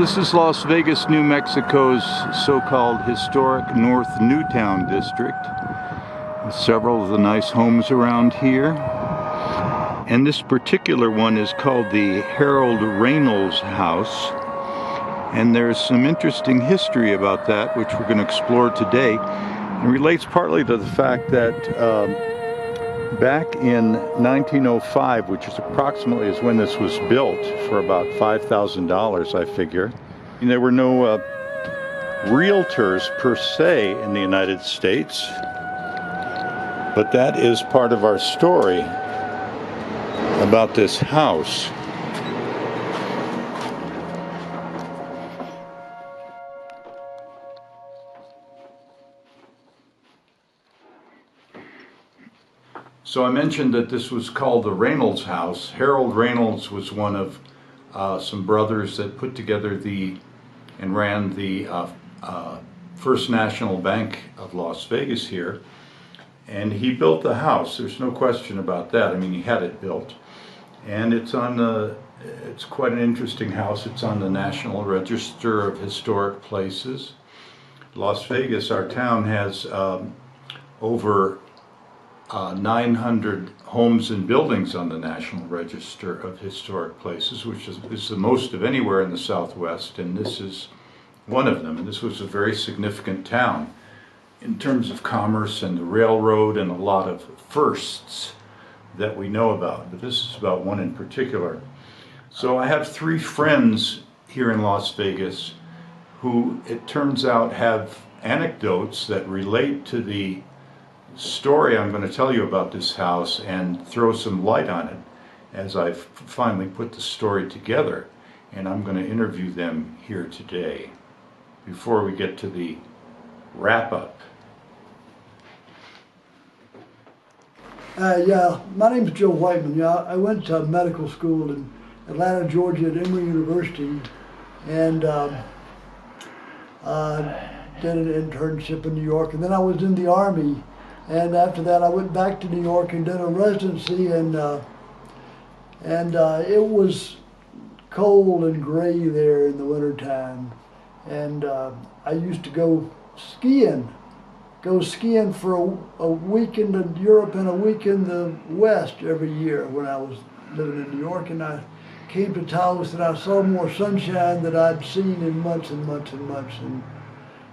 This is Las Vegas, New Mexico's so-called historic North Newtown district, with several of the nice homes around here. And this particular one is called the Reynolds House. And there's some interesting history about that, which we're going to explore today. It relates partly to the fact that back in 1905, which is approximately is when this was built, for about $5,000, I figure, and there were no realtors per se in the United States. But that is part of our story about this house. So I mentioned that this was called the Reynolds House. Harold Reynolds was one of some brothers that put together and ran the First National Bank of Las Vegas here. And he built the house. There's no question about that. I mean, he had it built. And it's quite an interesting house. It's on the National Register of Historic Places. Las Vegas, our town, has over 900 homes and buildings on the National Register of Historic Places, which is the most of anywhere in the Southwest, and this is one of them. And this was a very significant town in terms of commerce and the railroad and a lot of firsts that we know about, but this is about one in particular. So I have three friends here in Las Vegas who, it turns out, have anecdotes that relate to the story I'm going to tell you about this house and throw some light on it as I've finally put the story together. And I'm going to interview them here today before we get to the wrap-up. Yeah, my name's Joe Whiteman. Yeah, I went to medical school in Atlanta, Georgia at Emory University, and did an internship in New York, and then I was in the Army. And after that, I went back to New York and did a residency, and it was cold and gray there in the wintertime. And I used to go skiing for a week in Europe and a week in the West every year when I was living in New York. And I came to Taos and I saw more sunshine than I'd seen in months and months and months. And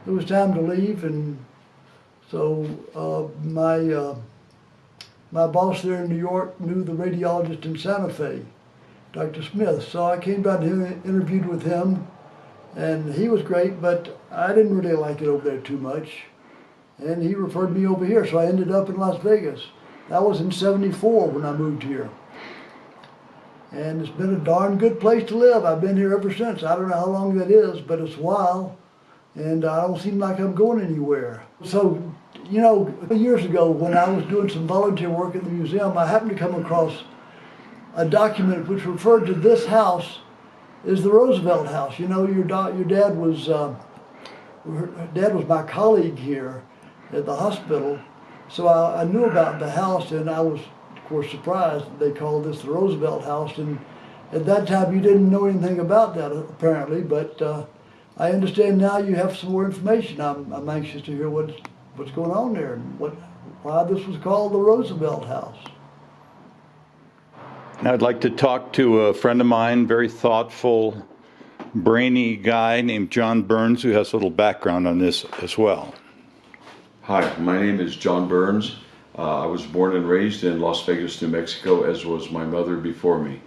it was time to leave, and so my boss there in New York knew the radiologist in Santa Fe, Dr. Smith. So I came down to him and interviewed with him, and he was great, but I didn't really like it over there too much. And he referred me over here, so I ended up in Las Vegas. That was in '74 when I moved here. And it's been a darn good place to live. I've been here ever since. I don't know how long that is, but it's a while. And I don't seem like I'm going anywhere. So, you know, years ago when I was doing some volunteer work at the museum, I happened to come across a document which referred to this house as the Roosevelt House. You know, your dad was my colleague here at the hospital, so I knew about the house, and I was, of course, surprised that they called this the Roosevelt House. And at that time, you didn't know anything about that, apparently, but I understand now you have some more information. I'm anxious to hear what's going on there and why this was called the Roosevelt House. Now I'd like to talk to a friend of mine, very thoughtful, brainy guy named John Burns, who has a little background on this as well. Hi, my name is John Burns. I was born and raised in Las Vegas, New Mexico, as was my mother before me.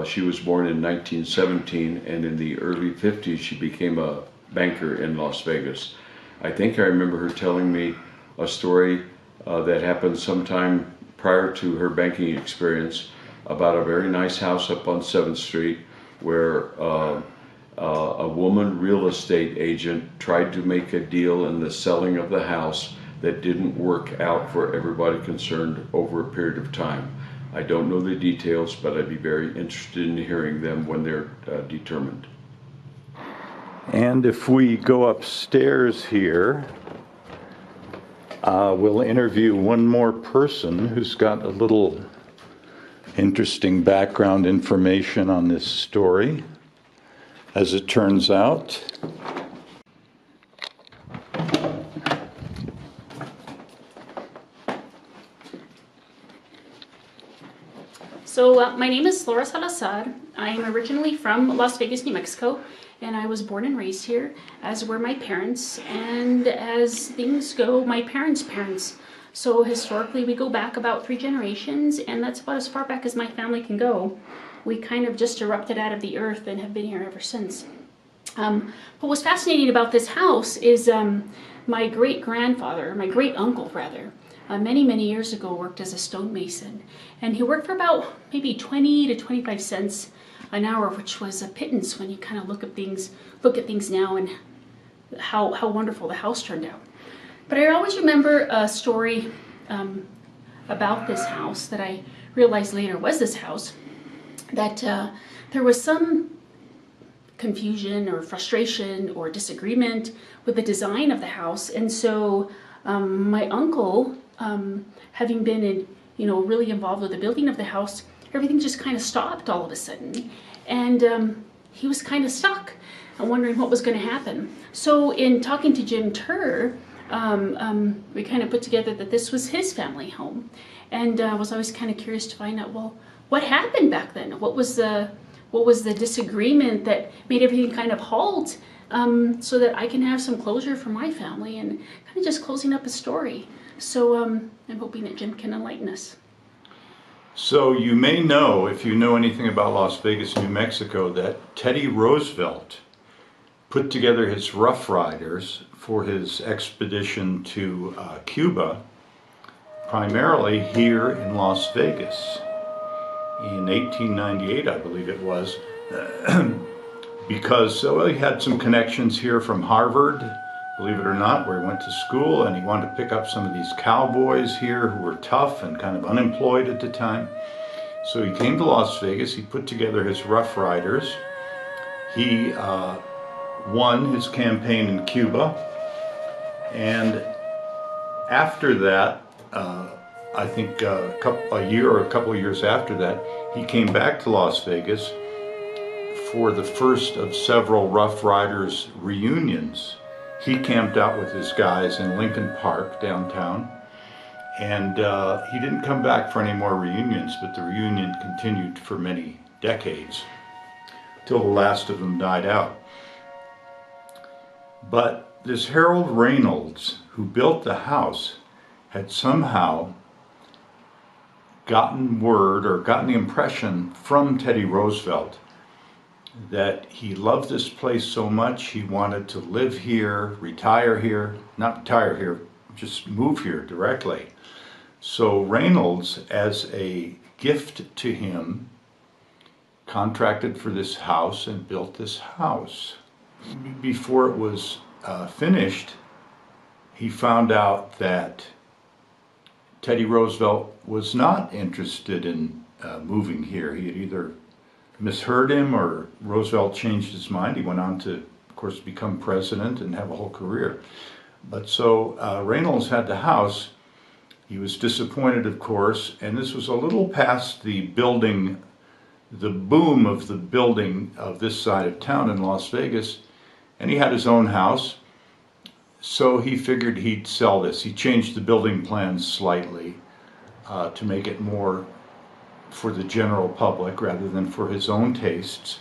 She was born in 1917, and in the early 50s she became a banker in Las Vegas. I think I remember her telling me a story that happened sometime prior to her banking experience about a very nice house up on 7th Street where a woman real estate agent tried to make a deal in the selling of the house that didn't work out for everybody concerned over a period of time. I don't know the details, but I'd be very interested in hearing them when they're determined. And if we go upstairs here, we'll interview one more person who's got a little interesting background information on this story. as it turns out. So my name is Flores Assad. I'm originally from Las Vegas, New Mexico, and I was born and raised here, as were my parents, and as things go, my parents' parents. So historically we go back about 3 generations, and that's about as far back as my family can go. We kind of just erupted out of the earth and have been here ever since. But what's fascinating about this house is my great-grandfather, my great-uncle rather, many years ago worked as a stonemason, and he worked for about maybe 20 to 25 cents an hour, which was a pittance when you kind of look at things now and how wonderful the house turned out. But I always remember a story about this house that I realized later was this house, that there was some confusion or frustration or disagreement with the design of the house, and so my uncle, having been really involved with the building of the house, everything just kind of stopped all of a sudden, and he was kind of stuck and wondering what was going to happen. So in talking to Jim Terr, we kind of put together that this was his family home, and I was always kind of curious to find out, well, what happened back then? What was the disagreement that made everything kind of halt, so that I can have some closure for my family and kind of just closing up a story. So I'm hoping that Jim can enlighten us. So you may know, if you know anything about Las Vegas, New Mexico, that Teddy Roosevelt put together his Rough Riders for his expedition to Cuba, primarily here in Las Vegas. In 1898, I believe it was, because he had some connections here from Harvard, believe it or not, where he went to school, and he wanted to pick up some of these cowboys here who were tough and kind of unemployed at the time. So he came to Las Vegas, he put together his Rough Riders. He won his campaign in Cuba, and after that, I think a couple of years after that, he came back to Las Vegas for the first of several Rough Riders reunions. He camped out with his guys in Lincoln Park downtown, and he didn't come back for any more reunions, but the reunion continued for many decades till the last of them died out. But this Harold Reynolds, who built the house, had somehow gotten word or gotten the impression from Teddy Roosevelt that he loved this place so much he wanted to live here, retire here, not retire here, just move here directly. So Reynolds, as a gift to him, contracted for this house and built this house. Before it was finished, he found out that Teddy Roosevelt was not interested in moving here. He had either misheard him or Roosevelt changed his mind. He went on to, of course, become president and have a whole career. But so Reynolds had the house. He was disappointed, of course, and this was a little past the building, the boom of the building of this side of town in Las Vegas, and he had his own house. So he figured he'd sell this. He changed the building plans slightly to make it more for the general public rather than for his own tastes.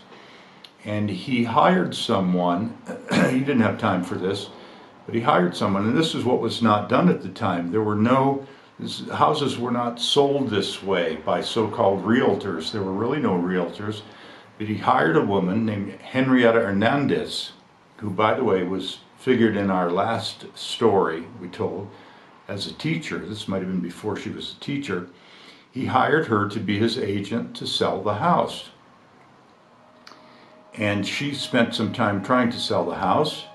And he hired someone, he didn't have time for this, but he hired someone, and this is what was not done at the time. There were houses were not sold this way by so-called realtors. There were really no realtors, but he hired a woman named Henrietta Hernandez, who, by the way, was figured in our last story we told as a teacher. This might have been before she was a teacher. He hired her to be his agent to sell the house. And she spent some time trying to sell the house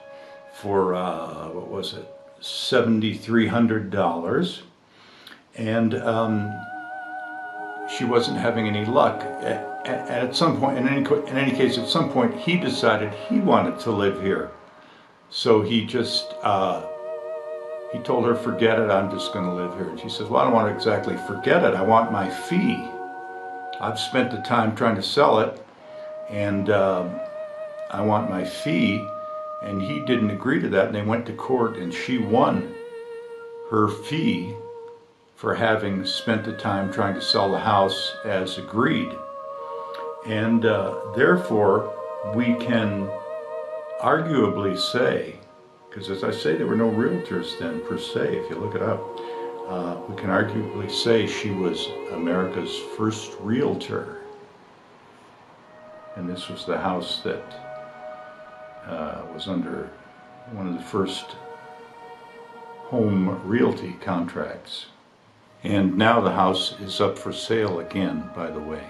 for, what was it, $7,300. And she wasn't having any luck. At some point, in any case, at some point, he decided he wanted to live here. So he just, he told her, forget it, I'm just going to live here. And she says, well, I don't want to exactly forget it. I want my fee. I've spent the time trying to sell it, and I want my fee, and he didn't agree to that, and they went to court, and she won her fee for having spent the time trying to sell the house as agreed. And therefore, we can arguably say, because as I say, there were no realtors then per se, if you look it up, we can arguably say she was America's first realtor. And this was the house that was under one of the first home realty contracts. And now the house is up for sale again, by the way.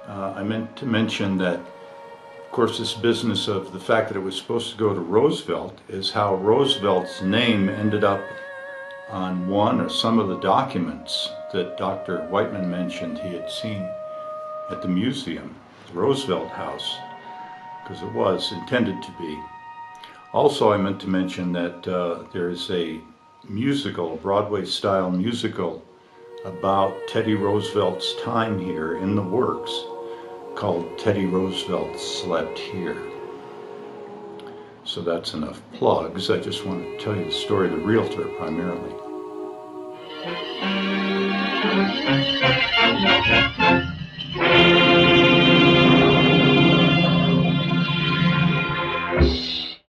I meant to mention that, of course, this business of the fact that it was supposed to go to Roosevelt is how Roosevelt's name ended up on one or some of the documents that Dr. Whiteman mentioned he had seen at the museum, the Roosevelt House, because it was intended to be. Also, I meant to mention that there is a musical, a Broadway-style musical about Teddy Roosevelt's time here in the works called Teddy Roosevelt Slept Here. So that's enough plugs. I just wanted to tell you the story of the realtor primarily.